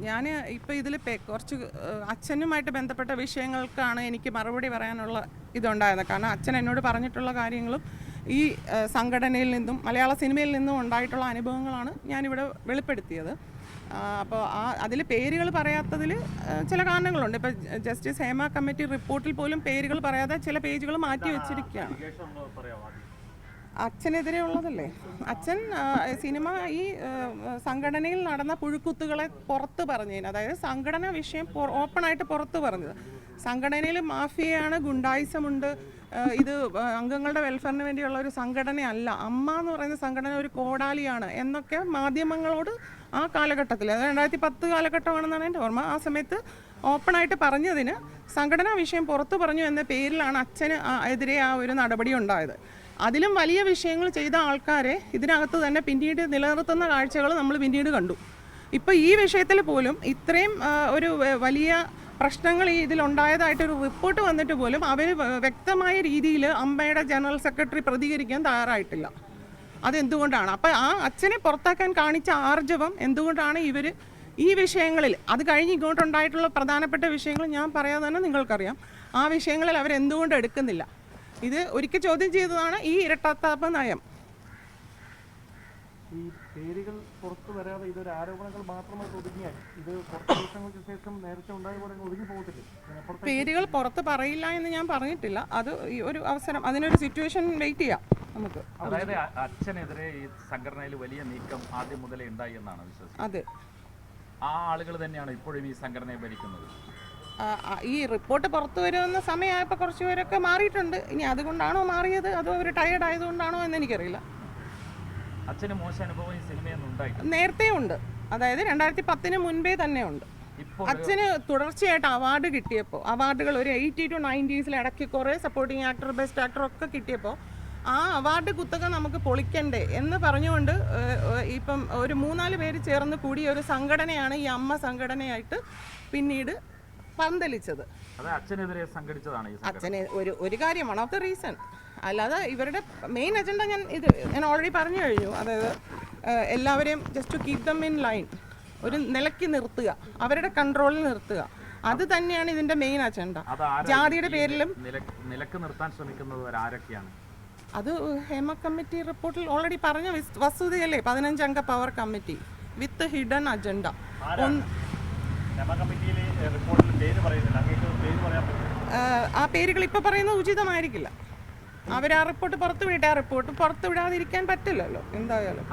ഞാൻ ഇപ്പോൾ ഇതിൽ കുറച്ച് അച്ഛനുമായിട്ട് ബന്ധപ്പെട്ട വിഷയങ്ങൾക്കാണ് എനിക്ക് മറുപടി പറയാനുള്ള ഇതുണ്ടായത്. കാരണം അച്ഛൻ എന്നോട് പറഞ്ഞിട്ടുള്ള കാര്യങ്ങളും ഈ സംഘടനയിൽ നിന്നും മലയാള സിനിമയിൽ നിന്നും ഉണ്ടായിട്ടുള്ള അനുഭവങ്ങളാണ് ഞാനിവിടെ വെളിപ്പെടുത്തിയത്. അപ്പോൾ അതിൽ പേരുകൾ പറയാത്തതിൽ ചില കാരണങ്ങളുണ്ട്. ഇപ്പോൾ ജസ്റ്റിസ് ഹേമ കമ്മിറ്റി റിപ്പോർട്ടിൽ പോലും പേരുകൾ പറയാതെ ചില പേജുകൾ മാറ്റി വെച്ചിരിക്കുകയാണ്. അച്ഛനെതിരെ ഉള്ളതല്ലേ. അച്ഛൻ സിനിമ ഈ സംഘടനയിൽ നടന്ന പുഴുക്കുത്തുകളെ പുറത്ത് പറഞ്ഞതിന്, അതായത് സംഘടന വിഷയം ഓപ്പണായിട്ട് പുറത്ത് പറഞ്ഞത്. സംഘടനയിൽ മാഫിയയാണ്, ഗുണ്ടായിസമുണ്ട്, ഇത് അംഗങ്ങളുടെ വെൽഫെയറിന് വേണ്ടിയുള്ള ഒരു സംഘടനയല്ല, അമ്മ എന്ന് പറയുന്ന സംഘടന ഒരു കോടാലിയാണ് എന്നൊക്കെ മാധ്യമങ്ങളോട് ആ കാലഘട്ടത്തിൽ, അത് 2010 കാലഘട്ടമാണെന്നാണ് എൻ്റെ ഓർമ്മ, ആ സമയത്ത് ഓപ്പണായിട്ട് പറഞ്ഞതിന് സംഘടനാ വിഷയം പുറത്തു പറഞ്ഞു എന്ന പേരിലാണ് അച്ഛന് എതിരെ ആ ഒരു നടപടി ഉണ്ടായത്. അതിലും വലിയ വിഷയങ്ങൾ ചെയ്ത ആൾക്കാരെ ഇതിനകത്ത് തന്നെ പിന്നീട് നിലനിർത്തുന്ന കാഴ്ചകൾ നമ്മൾ പിന്നീട് കണ്ടു. ഇപ്പോൾ ഈ വിഷയത്തിൽ പോലും ഇത്രയും ഒരു വലിയ പ്രശ്നങ്ങൾ ഇതിലുണ്ടായതായിട്ടൊരു റിപ്പോർട്ട് വന്നിട്ട് പോലും അവർ വ്യക്തമായ രീതിയിൽ അമ്മയുടെ ജനറൽ സെക്രട്ടറി പ്രതികരിക്കാൻ തയ്യാറായിട്ടില്ല. അതെന്തുകൊണ്ടാണ്? അപ്പോൾ ആ അച്ഛനെ പുറത്താക്കാൻ കാണിച്ച ആർജവം എന്തുകൊണ്ടാണ് ഇവർ ഈ വിഷയങ്ങളിൽ, അത് കഴിഞ്ഞ് ഇങ്ങോട്ടുണ്ടായിട്ടുള്ള പ്രധാനപ്പെട്ട വിഷയങ്ങൾ ഞാൻ പറയാതെ തന്നെ നിങ്ങൾക്കറിയാം, ആ വിഷയങ്ങളിൽ അവരെന്തുകൊണ്ട് എടുക്കുന്നില്ല? ഇത് ഒരിക്കൽ ചോദ്യം ചെയ്തതാണ് ഈ ഇരട്ടത്താപ്പ് നയം. ഈ പേരുകൾ പുറത്തു വരാതെ ഇതൊരു ആരോപണങ്ങൾ മാത്രമായി ഒതുങ്ങിയാൽ ഇത് കുറച്ച് ദിവസങ്ങൾക്ക് ശേഷം നേരത്തെ ഉണ്ടായ പോലെ ഒതുങ്ങി പോകത്തില്ല. പേരുകൾ പുറത്ത് പറയില്ല എന്ന് ഞാൻ പറഞ്ഞിട്ടില്ല. അത് ഒരു അവസരം, അതിനൊരു സിറ്റുവേഷൻ വെയിറ്റ് ചെയ്യാം നമുക്ക്. അതായത് അച്ഛനെതിരെ ഈ സംഘടനയിൽ വലിയ നീക്കം ആദ്യം മുതലേ ഉണ്ടായി എന്നാണ് വിശ്വസിക്കുന്നത്. അതെ, ആ ആളുകൾ തന്നെയാണ് ഇപ്പോഴും ഈ സംഘടനയെ ഭരിക്കുന്നത്. ഈ റിപ്പോർട്ട് പുറത്തു വരുന്ന സമയമായപ്പോൾ കുറച്ച് പേരൊക്കെ മാറിയിട്ടുണ്ട്. ഇനി അതുകൊണ്ടാണോ മാറിയത്, അതോ അവർ ടയേർഡ് ആയതുകൊണ്ടാണോ എന്ന് എനിക്കറിയില്ല. അച്ഛന് മോശം അനുഭവം ഈ സിനിമയൊന്നും ഉണ്ടായിട്ടില്ല. നേരത്തെ ഉണ്ട്, അതായത് 2010 മുൻപേ തന്നെ ഉണ്ട്. അച്ഛന് തുടർച്ചയായിട്ട് അവാർഡ് കിട്ടിയപ്പോൾ, അവാർഡുകൾ ഒരു 80 to 90s ഇടയ്ക്ക് കുറേ സപ്പോർട്ടിങ് ആക്ടർ, ബെസ്റ്റ് ആക്ടർ ഒക്കെ കിട്ടിയപ്പോൾ ആ അവാർഡ് കുത്തക നമുക്ക് പൊളിക്കണ്ടേ എന്ന് പറഞ്ഞുകൊണ്ട് ഇപ്പം ഒരു 3-4 പേര് ചേർന്ന് കൂടിയ ഒരു സംഘടനയാണ് ഈ അമ്മ സംഘടനയായിട്ട് പിന്നീട് പന്തലിച്ചത്. അച്ഛനെതിരെ സംഘടിച്ചതാണ് അച്ഛനെ ഒരു കാര്യം, വൺ ഓഫ് ദ റീസൺ. അല്ലാതെ ഇവരുടെ മെയിൻ അജണ്ട ഞാൻ ഓൾറെഡി പറഞ്ഞു കഴിഞ്ഞു. അതായത് എല്ലാവരെയും just to keep them in line, ഒരു നിലയ്ക്ക് നിർത്തുക, അവരുടെ കൺട്രോളിൽ നിർത്തുക, അത് തന്നെയാണ് ഇതിന്റെ മെയിൻ അജണ്ട. ജാതിയുടെ പേരിലും നിലക്ക് നിർത്താൻ ശ്രമിക്കുന്നത് ആരൊക്കെയാണ്? അത് ഹേമ കമ്മിറ്റി റിപ്പോർട്ടിൽ ഓൾറെഡി പറഞ്ഞ വസ്തുതയല്ലേ, 15 അംഗ പവർ കമ്മിറ്റി വിത്ത് ഹിഡൻ അജണ്ട. ആ പേരുകൾ ഇപ്പൊ പറയുന്നത് ഉചിതമായിരിക്കില്ല. അവർ ആ റിപ്പോർട്ട് പുറത്തുവിട്ടെ, ആ റിപ്പോർട്ട് പുറത്തുവിടാതിരിക്കാൻ പറ്റില്ലല്ലോ എന്തായാലും.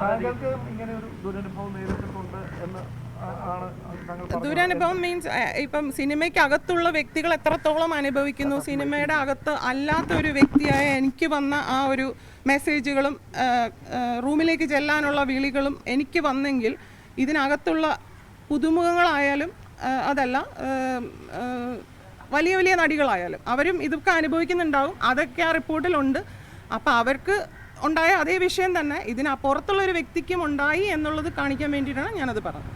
ദുരനുഭവം മീൻസ് ഇപ്പം സിനിമയ്ക്ക് അകത്തുള്ള വ്യക്തികൾ എത്രത്തോളം അനുഭവിക്കുന്നു, സിനിമയുടെ അകത്ത് അല്ലാത്ത ഒരു വ്യക്തിയായ എനിക്ക് വന്ന ആ ഒരു മെസ്സേജുകളും റൂമിലേക്ക് ചെല്ലാനുള്ള വിളികളും എനിക്ക് വന്നെങ്കിൽ, ഇതിനകത്തുള്ള പുതുമുഖങ്ങളായാലും അതല്ല വലിയ വലിയ നടികളായാലും അവരും ഇതൊക്കെ അനുഭവിക്കുന്നുണ്ടാവും. അതൊക്കെ ആ റിപ്പോർട്ടിലുണ്ട്. അപ്പോൾ അവർക്ക് ഉണ്ടായ അതേ വിഷയം തന്നെ ഇതിനപ്പുറത്തുള്ള ഒരു വ്യക്തിക്കും ഉണ്ടായി എന്നുള്ളത് കാണിക്കാൻ വേണ്ടിയിട്ടാണ് ഞാനത് പറഞ്ഞത്.